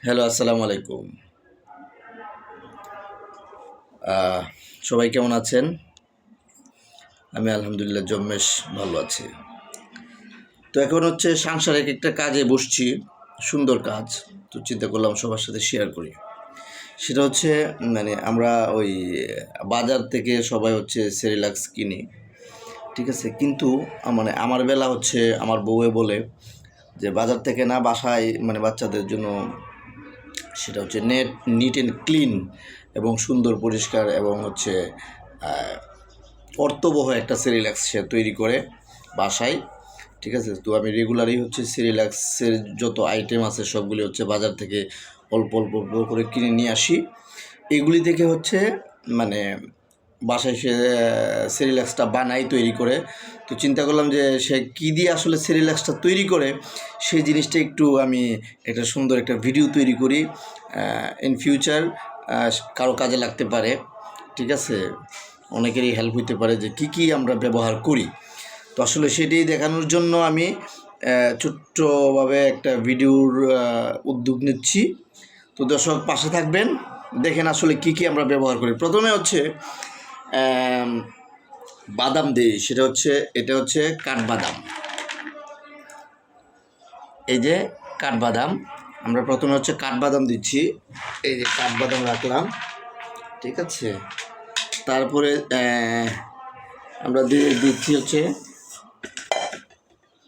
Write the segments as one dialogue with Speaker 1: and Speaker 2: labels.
Speaker 1: Hello, আসসালামু আলাইকুম। আহ, সবাই কেমন আছেন? আমি আলহামদুলিল্লাহ জম্মেশ ভালো আছি। তো এখন হচ্ছে সাংসারিক একটা কাজে বসছি, সুন্দর কাজ। তো চিন্তা করলাম সবার সাথে শেয়ার করি। সেটা হচ্ছে আমরা ওই বাজার থেকে সবাই হচ্ছে সেরিলাক্স কিনি, ঠিক আছে? কিন্তু আমার বেলা হচ্ছে আমার বউয়ে বলে যে বাজার থেকে না, বাসায় বাচ্চাদের জন্য সেটা হচ্ছে নিট অ্যান্ড ক্লিন এবং সুন্দর পরিষ্কার এবং হচ্ছে অর্থবহ একটা সেরিল্যাক্স সে তৈরি করে বাসায়, ঠিক আছে? তো আমি রেগুলারই হচ্ছে সেরিল্যাক্সের যত আইটেম আছে সবগুলি হচ্ছে বাজার থেকে অল্প অল্প অল্প করে কিনে নিয়ে আসি। এগুলি থেকে হচ্ছে মানে বাসায় সে সেরিল্যাক্সটা বানাই, তৈরি করে। তো চিন্তা করলাম যে সে কী দিয়ে আসলে সেরিল্যাক্সটা তৈরি করে সেই জিনিসটা একটু আমি একটা সুন্দর একটা ভিডিও তৈরি করি। ইন ফিউচার কারো কাজে লাগতে পারে, ঠিক আছে? অনেকেরই হেল্প হইতে পারে যে কী কী আমরা ব্যবহার করি। তো আসলে সেটাই দেখানোর জন্য আমি ছোট্টভাবে একটা ভিডিওর উদ্যোগ নিচ্ছি। তো দর্শক পাশে থাকবেন, দেখেন আসলে কী কী আমরা ব্যবহার করি। প্রথমে হচ্ছে বাদাম দিই, এটা হচ্ছে কাঠবাদাম। এই যে কাঠবাদাম, আমরা প্রথমে হচ্ছে কাঠবাদাম দিচ্ছি। এই যে কাঠবাদাম রাখলাম, ঠিক আছে? তারপরে আমরা দিচ্ছি হচ্ছে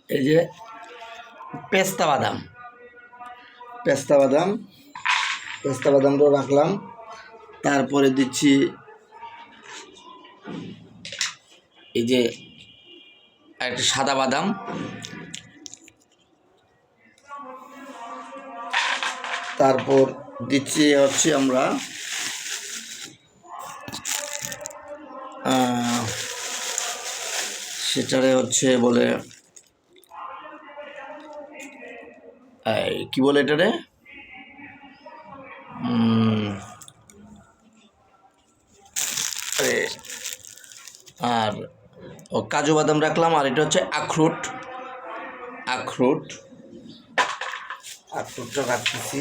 Speaker 1: এই যে পেস্তা বাদাম, পেস্তা বাদাম পেস্তা বাদামটাও রাখলাম। তারপরে দিচ্ছি এই যে একটা সাদা বাদাম, তারপর দিচ্ছি হচ্ছে আমরা সেটারে হচ্ছে বলে কি বলে এটারে, আর কাজু বাদাম রাখলাম। আর এটা হচ্ছে আখরোটটা রাখতেছি।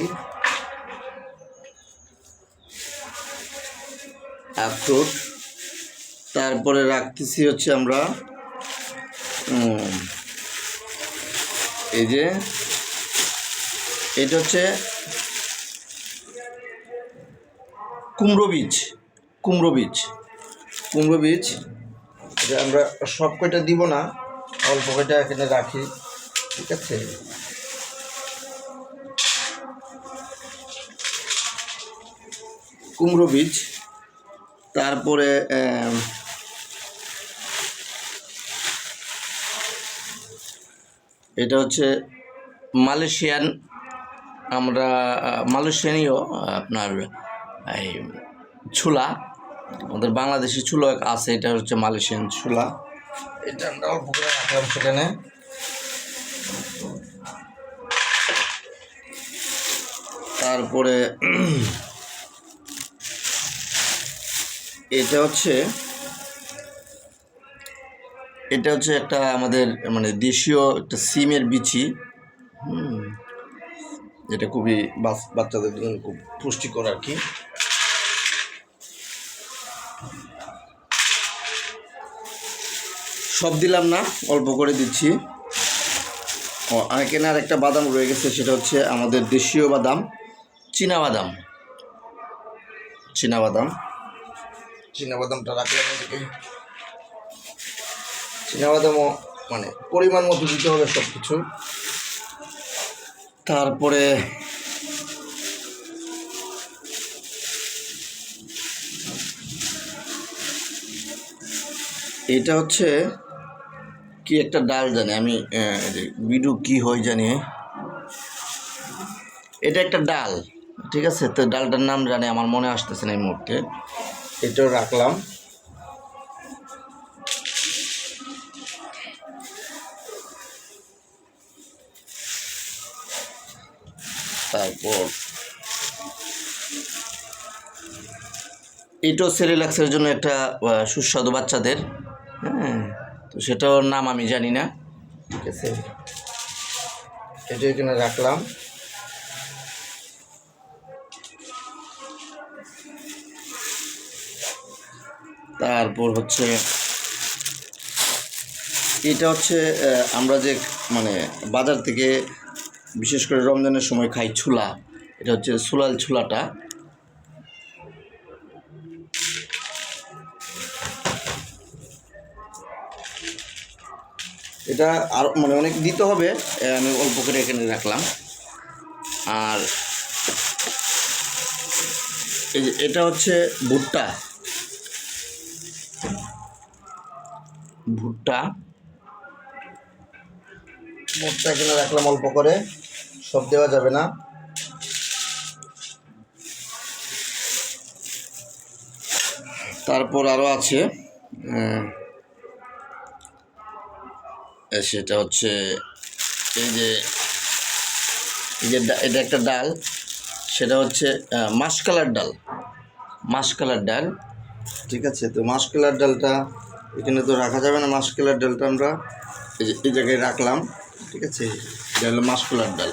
Speaker 1: আখরোট, তারপরে রাখতেছি হচ্ছে আমরা এই যে এটা হচ্ছে কুমড়ো বীজ। এটা আমরা সব কয়টা দিব না, অল্প কয়টা এখানে রাখি, ঠিক আছে? কুমড়ো বীজ, তারপরে এটা হচ্ছে মালয়েশিয়ানীয় আপনার এই ছোলা, আমাদের বাংলাদেশি ছোলা আছে, এটা হচ্ছে মালয়েশিয়ান ছোলা। এটা আমরা অল্প করে রাখলাম সেখানে। তারপরে এটা হচ্ছে একটা আমাদের দেশীয় একটা সিমের বিচি, যেটা খুবই বাচ্চাদের জন্য খুব পুষ্টিকর আর কি। সব দিলাম না, অল্প করে দিচ্ছি। এখানে আর একটা বাদাম রয়ে গেছে, সেটা হচ্ছে আমাদের দেশীয় বাদাম, চীনাবাদামটা রাখলাম এদিকে। চীনাবাদামও পরিমাণ মতো দিতে হবে সব কিছু। তারপরে এটা হচ্ছে কি একটা ডাল জানি আমি, বিডু কি হয় জানি, এটা একটা ডাল, ঠিক আছে? তো ডালটার নাম জানি, আমার মনে আসতেছে না এই মুহূর্তে। এটাও রাখলাম। তারপর এটাও সেরিল্যাক্সের জন্য একটা সুস্বাদু বাচ্চাদের, হ্যাঁ, তো সেটার নাম আমি জানি না, ঠিক আছে? এটা এখানে রাখলাম। তারপর হচ্ছে এটা হচ্ছে আমরা যে মানে বাজার থেকে বিশেষ করে রমজানের সময় খাই ছোলা, এটা হচ্ছে সোলাল ছোলাটা। এটা আর মানে অনেক দিতে হবে, আমি অল্প করে এখানে রাখলাম। আর এই যে এটা হচ্ছে ভুট্টা, ভুট্টা ভুট্টা এখানে রাখলাম অল্প করে, সব দেওয়া যাবে না। তারপর আরও আছে, সেটা হচ্ছে এই যে এটা একটা ডাল, সেটা হচ্ছে মাসকলার ডাল, মাসকলার ডাল। ঠিক আছে, তো মাসকলার ডালটা এখানে তো রাখা যাবে না, মাসকলার ডালটা আমরা এই জায়গায় রাখলাম। ঠিক আছে, এটা হলো মাসকলার ডাল,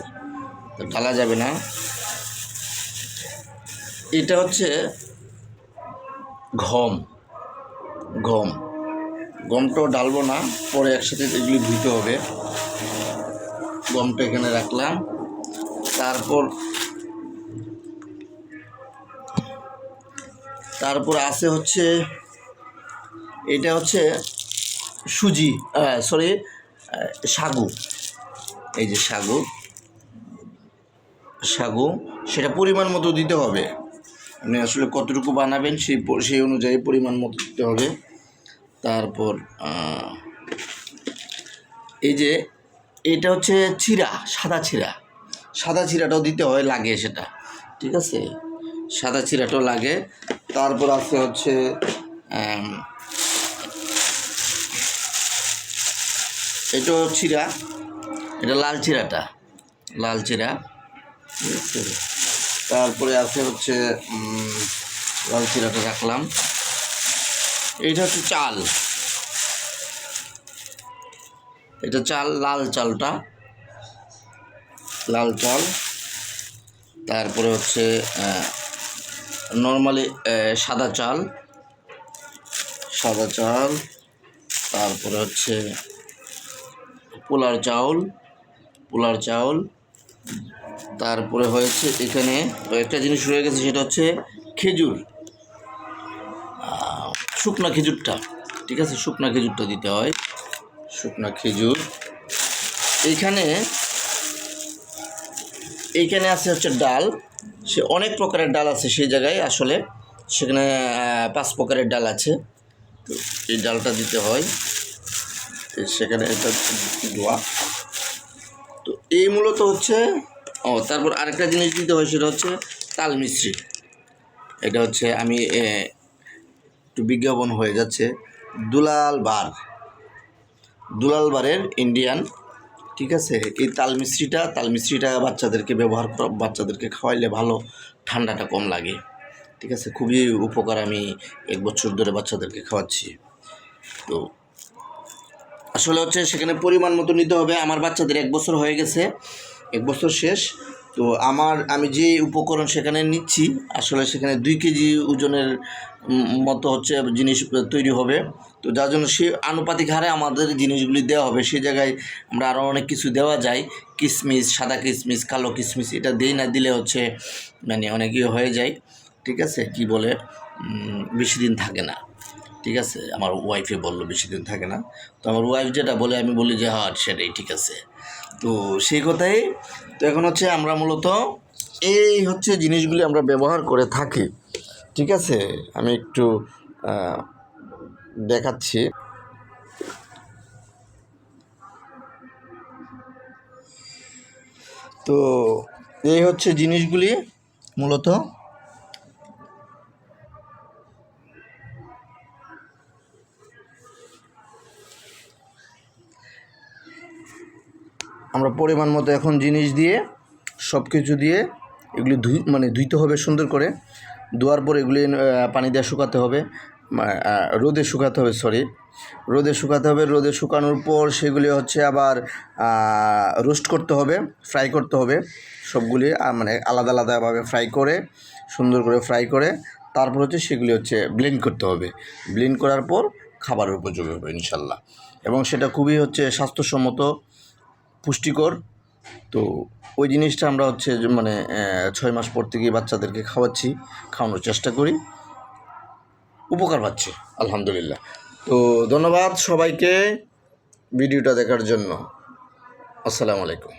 Speaker 1: তো ঢালা যাবে না। এটা হচ্ছে গম, গম, গমটাও ডালবো না, পরে একসাথে এগুলি ধুইতে হবে। গমটা এখানে রাখলাম। তারপর আছে হচ্ছে এটা হচ্ছে সুজি, সরি সাগু, এই যে সাগু, সাগু সেটা পরিমাণ মতো দিতে হবে। আপনি আসলে কতটুকু বানাবেন সেই অনুযায়ী পরিমাণ মতো দিতে হবে। তারপর এই যে এটা হচ্ছে চিরা, সাদা চিরা, সাদা চিরাটাও দিতে হয়, লাগে সেটা। ঠিক আছে, সাদা চিরাটাও লাগে। তারপর আছে হচ্ছে এটাও চিরা, এটা লাল চিরাটা, লাল চিরা। ঠিক আছে, তারপরে আছে হচ্ছে লাল চিরাটা রাখলাম। এইটা হচ্ছে চাল, এটা চাল, লাল চালটা, লাল চাল। তারপরে হচ্ছে নর্মালি সাদা চাল, সাদা চাল। তারপরে হচ্ছে পোলার চাউল, পোলার চাউল। তারপরে হয়েছে এখানে একটা জিনিস রয়ে গেছে, সেটা হচ্ছে খেজুর, শুকনা খেজুরটা। ঠিক আছে, শুকনা খেজুরটা দিতে হয়, শুকনা খেজুর। এইখানে আছে হচ্ছে ডাল, সে অনেক প্রকারের ডাল আছে সেই জায়গায়, আসলে সেখানে 5 প্রকারের ডাল আছে, তো এই ডালটা দিতে হয় সেখানে, এটা দোয়া। তো এই মূলত হচ্ছে তারপর আরেকটা জিনিস দিতে হয়, সেটা হচ্ছে তাল মিশ্রি। এটা হচ্ছে আমি একটু বিজ্ঞাপন হয়ে যাচ্ছে, দুলাল বার, দুলাল বারের ইন্ডিয়ান। ঠিক আছে, এই তাল মিশ্রিটা বাচ্চাদেরকে ব্যবহার করা, বাচ্চাদেরকে খাওয়াইলে ভালো, ঠান্ডাটা কম লাগে। ঠিক আছে, খুবই উপকার, আমি 1 বছর ধরে বাচ্চাদেরকে খাওয়াচ্ছি। তো আসলে হচ্ছে সেখানে পরিমাণ মতো নিতে হবে। আমার বাচ্চাদের 1 বছর হয়ে গেছে, 1 বছর শেষ। তো আমি যে উপকরণ সেখানে নিচ্ছি, আসলে সেখানে 2 কেজি ওজনের মতো হচ্ছে জিনিস তৈরি হবে। তো যার জন্য সে আনুপাতিক হারে আমাদের জিনিসগুলি দেওয়া হবে। সেই জায়গায় আমরা আরও অনেক কিছু দেওয়া যায়, কিশমিশ, সাদা কিশমিশ, কালো কিশমিশ, এটা দিই না, দিলে হচ্ছে মানে অনেক হয়ে যায়। ঠিক আছে, কি বলে বেশি দিন থাকে না। ঠিক আছে, আমার ওয়াইফে বললো বেশি দিন থাকে না, তো আমার ওয়াইফ যেটা বলে আমি বলি যে হ্যাঁ সেটাই ঠিক আছে। তো সেই কথাই, তো এখন হচ্ছে আমরা মূলত এই হচ্ছে জিনিসগুলি আমরা ব্যবহার করে থাকি। ঠিক আছে, আমি একটু দেখাচ্ছি। তো এই হচ্ছে জিনিসগুলি মূলত। আমরা পরিমাণ মতো এখন জিনিস দিয়ে, সব কিছু দিয়ে এগুলি ধুইতে হবে সুন্দর করে। ধোয়ার পর এগুলি পানি দিয়ে শুকাতে হবে, রোদে শুকাতে হবে, রোদে শুকাতে হবে। রোদে শুকানোর পর সেগুলি হচ্ছে আবার রোস্ট করতে হবে, ফ্রাই করতে হবে সবগুলি, মানে আলাদা আলাদাভাবে ফ্রাই করে, সুন্দর করে ফ্রাই করে তারপর হচ্ছে সেগুলি হচ্ছে ব্লেন্ড করতে হবে, ব্লেন্ড করার পর খাবারের উপযোগী হবে ইনশাল্লাহ। এবং সেটা খুবই হচ্ছে স্বাস্থ্যসম্মত, পুষ্টিকর। তো ওই জিনিসটা আমরা হচ্ছে 6 মাস পর থেকেই বাচ্চাদেরকে খাওয়ানোর চেষ্টা করি, উপকার পাচ্ছে আলহামদুলিল্লাহ। তো ধন্যবাদ সবাইকে ভিডিওটা দেখার জন্য। আসসালামু আলাইকুম।